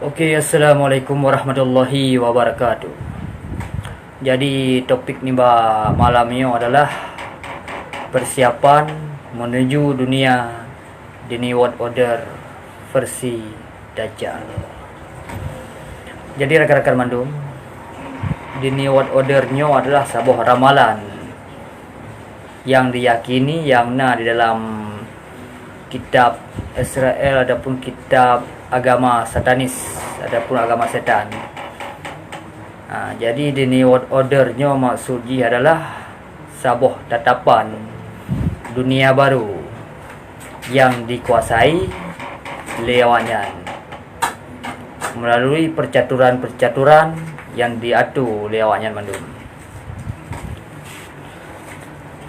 Oke, assalamualaikum warahmatullahi wabarakatuh. Jadi topik ni malam ni adalah persiapan menuju dunia di New World Order versi Dajjal. Jadi rakan-rakan mandum, di New World Order nyo adalah sebuah ramalan yang diyakini yang di dalam kitab Israel adapun kitab agama satanis adapun agama setan. Jadi di New World Order-nya maksudnya adalah sebuah tatapan dunia baru yang dikuasai lewanyan melalui percaturan-percaturan yang diatur lewanyan mandum.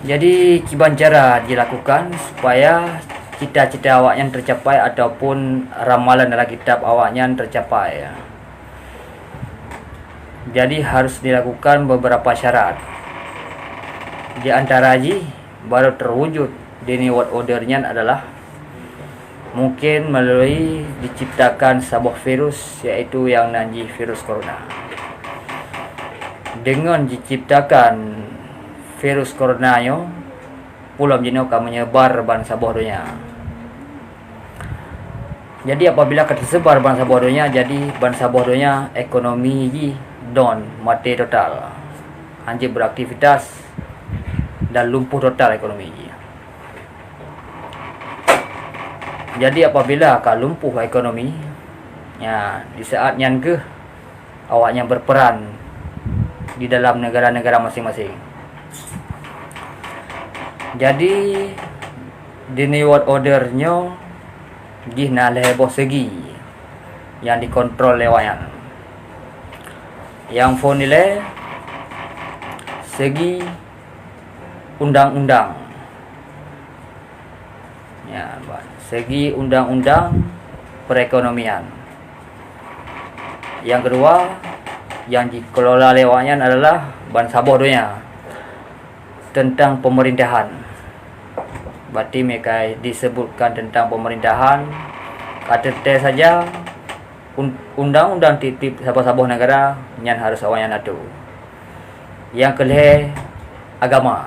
Jadi kiban cara dilakukan supaya cita-cita awaknya tercapai ataupun ramalan dalam kitab awaknya tercapai. Jadi harus dilakukan beberapa syarat. Di antara baru terwujud di New World Order-nya adalah mungkin melalui diciptakan sebuah virus, yaitu yang nanti virus corona. Dengan diciptakan virus corona-nya pulau jino akan menyebar bangsa bodohnya. Jadi apabila tersebar bangsa bodohnya, jadi bangsa bodohnya ekonomi down, mati total, anjir beraktivitas dan lumpuh total ekonomi. Jadi apabila akan lumpuh ekonomi, ya di saat yang awaknya berperan di dalam negara-negara masing-masing. Jadi di New World Order-nya gihna leboh segi yang dikontrol lewayan. Yang phone nilai segi undang-undang. Ya, segi undang-undang perekonomian. Yang kedua yang dikelola lewayan adalah bangsa bodohnya tentang pemerintahan. Berarti mereka disebutkan tentang pemerintahan, kata saja undang-undang titip sabah-sabah negara yang harus awaknya atur. Yang kelih agama.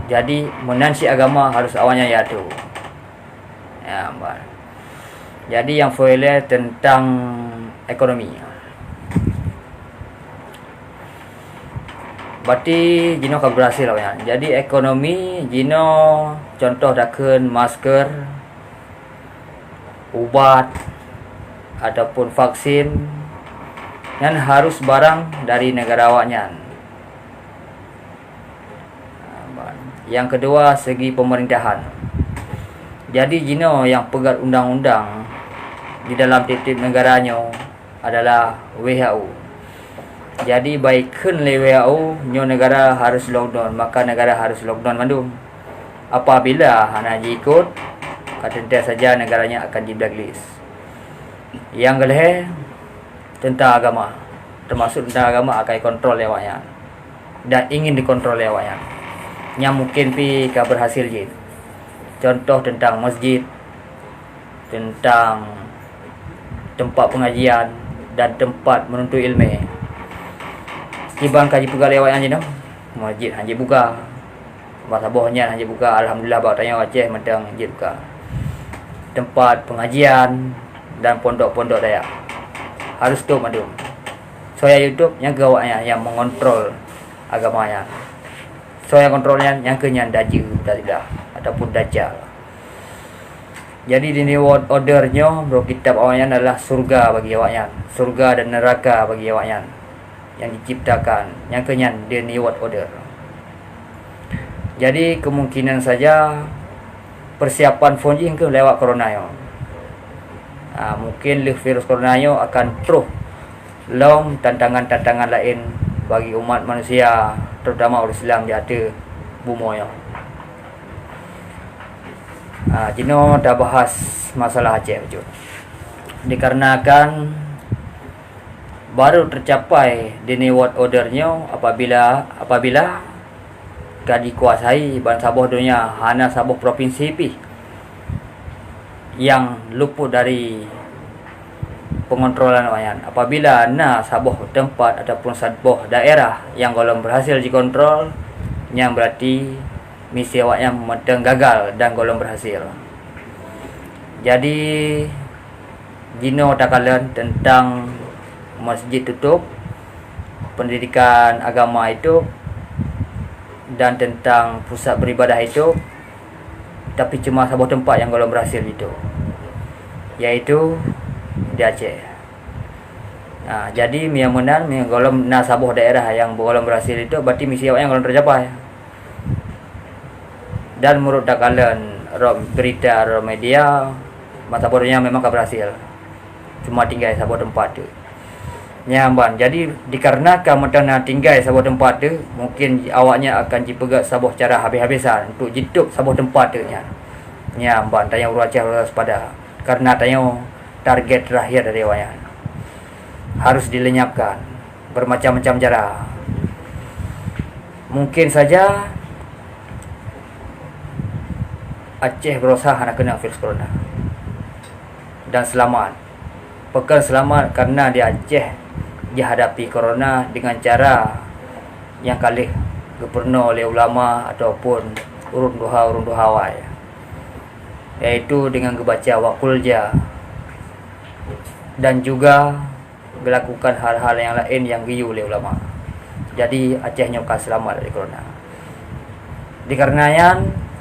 Jadi menansi agama harus awaknya atur. Ya, jadi yang foile tentang ekonomi. Berarti Jino akan berhasil lah ya. Jadi ekonomi Jino contoh daken masker, ubat ataupun vaksin yang harus barang dari negara awaknya. Yang kedua segi pemerintahan. Jadi Jino yang pegang undang-undang di dalam titip negaranya adalah WHO. Jadi baikkan WHO nyo negara harus lockdown, maka negara harus lockdown mandum. Apabila hana ikut, kata saja negaranya akan di blacklist. Yang kelih tentang agama, termasuk tentang agama akan kontrol lewatnya dan ingin dikontrol lewatnya. Yang mungkin berhasil je. Contoh tentang masjid, tentang tempat pengajian dan tempat menuntut ilmu. Kibang kaji pegal lewatnya je no. Masjid hanya buka. Masa bohnya hanya buka. Alhamdulillah bawa tanya Aceh mentang masjid buka. Tempat pengajian dan pondok-pondok Dayak harus tutup mandum. Soya YouTube yang gawaknya yang mengontrol agamanya. Soya kontrolnya yang kenyan daju tidak ataupun dajjal. Jadi di New World Order-nya bro kitab awaknya adalah surga bagi awaknya. Surga dan neraka bagi awaknya yang diciptakan yang kenyan di New World Order. Jadi kemungkinan saja persiapan fonjing ke lewat corona yo. Mungkin virus corona yo akan terus long tantangan-tantangan lain bagi umat manusia, terutama orang Islam di ada bumi yo. Jino dah bahas masalah Aceh betul. Dikarenakan baru tercapai di New World Order-nya apabila gak dikuasai bangsa bodohnya hanya sebuah provinsi yang luput dari pengontrolan wayan. Apabila sabuh tempat ataupun sabuh daerah yang golong berhasil dikontrol, yang berarti misi awaknya menteng gagal dan golong berhasil. Jadi Gino takalan tentang masjid tutup, pendidikan agama itu, dan tentang pusat beribadah itu, tapi cuma sebuah tempat yang golong berhasil itu, yaitu di Aceh. Jadi miamunan golong sabuh daerah yang golong berhasil itu berarti misi awak yang golong tercapai. Dan menurut takalan berita media, masa bodohnya memang berhasil, cuma tinggal sebuah tempat tu nyaman. Jadi dikarenakan mentana tinggal sebuah tempat tu, mungkin awaknya akan dipegat sebuah cara habis-habisan untuk jituk sebuah tempat tu nyaman. Tanya urut Aceh waspada, karena tanya target terakhir dari awaknya harus dilenyapkan bermacam-macam cara. Mungkin saja Aceh berusaha nak kena virus corona dan selamat. Pekan selamat karena di Aceh dihadapi corona dengan cara yang kali gubernur oleh ulama ataupun urun duha wai, yaitu dengan membaca wakulja dan juga melakukan hal-hal yang lain yang giyu oleh ulama. Jadi Aceh nyoka selamat dari corona. Dikarenakan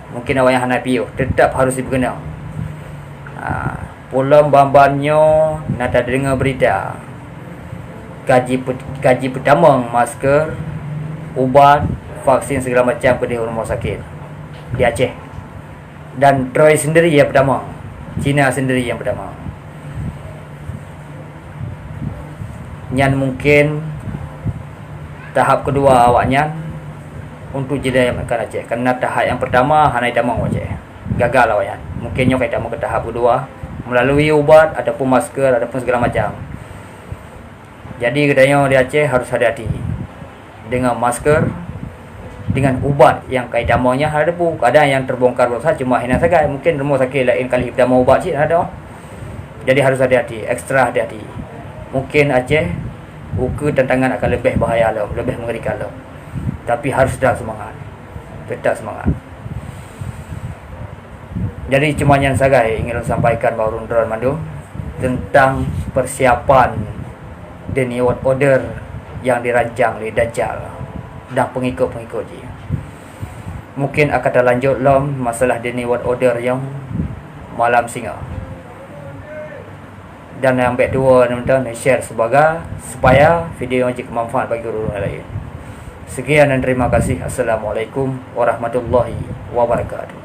mungkin awak yang hanapiyo tetap harus diberkenal. Pulang bambanyo nata dengar berita gaji pertama masker, ubat, vaksin segala macam ke rumah sakit di Aceh. Dan Troy sendiri yang pertama, Cina sendiri yang pertama. Yang mungkin tahap kedua awaknya untuk jeda yang makan Aceh, karena tahap yang pertama hanai damang Aceh gagal awaknya. Mungkin nyo kita mau ke tahap kedua melalui ubat ataupun masker ataupun segala macam. Jadi kedanya di Aceh harus hati-hati dengan masker, dengan ubat yang kait damanya ada pun ada yang terbongkar besar cuma hina saja, mungkin rumah sakit lain kali pertama ubat sih ada. Jadi harus hati-hati, ekstra hati-hati. Mungkin Aceh ukur tantangan akan lebih bahaya lah, lebih mengerikan lah. Tapi harus tetap semangat. Tetap semangat. Jadi cuma yang saya ingin sampaikan bahawa Runduran Mandu tentang persiapan the new world order yang dirancang oleh Dajjal dan pengikut-pengikut dia. Mungkin akan terlanjut lom masalah the new world order yang malam singa. Dan yang kedua, teman-teman share supaya video yang bermanfaat bagi orang lain. Sekian dan terima kasih. Assalamualaikum warahmatullahi wabarakatuh.